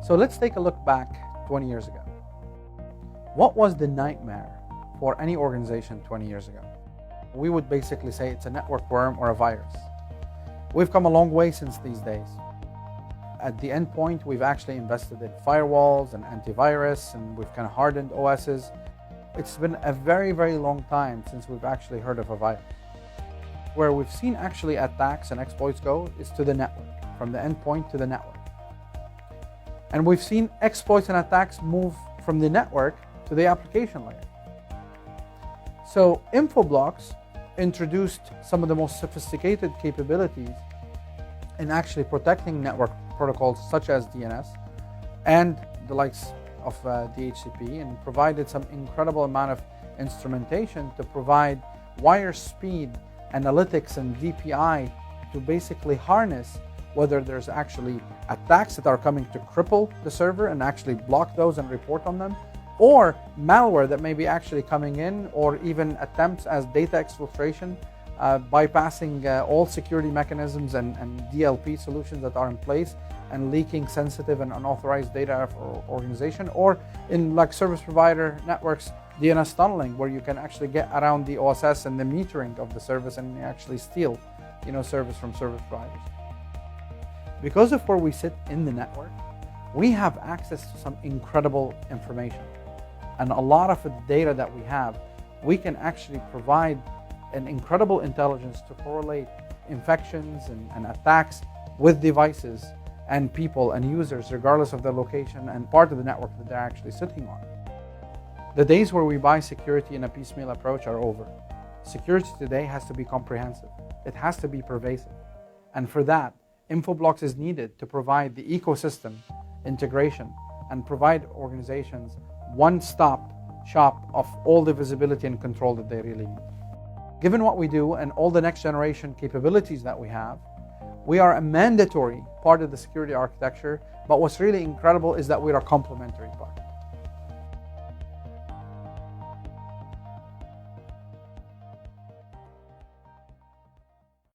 So let's take a look back 20 years ago. What was the nightmare for any organization 20 years ago? We would basically say it's a network worm or a virus. We've come a long way since these days. At the end point, we've actually invested in firewalls and antivirus, and we've kind of hardened OSs. It's been a very, very long time since we've actually heard of a virus. Where we've seen actually attacks and exploits go is to the network, from the endpoint to the network. And we've seen exploits and attacks move from the network to the application layer. So Infoblox introduced some of the most sophisticated capabilities in actually protecting network protocols such as DNS and the likes of DHCP, and provided some incredible amount of instrumentation to provide wire speed analytics and DPI to basically harness whether there's actually attacks that are coming to cripple the server and actually block those and report on them, or malware that may be actually coming in, or even attempts as data exfiltration, bypassing all security mechanisms and DLP solutions that are in place and leaking sensitive and unauthorized data for organization, or in like service provider networks, DNS tunneling, where you can actually get around the OSS and the metering of the service and actually steal, service from service providers. Because of where we sit in the network, we have access to some incredible information. And a lot of the data that we have, we can actually provide an incredible intelligence to correlate infections and attacks with devices and people and users, regardless of their location and part of the network that they're actually sitting on. The days where we buy security in a piecemeal approach are over. Security today has to be comprehensive. It has to be pervasive. And for that, Infoblox is needed to provide the ecosystem integration and provide organizations one-stop shop of all the visibility and control that they really need. Given what we do and all the next generation capabilities that we have, we are a mandatory part of the security architecture, but what's really incredible is that we are a complementary part.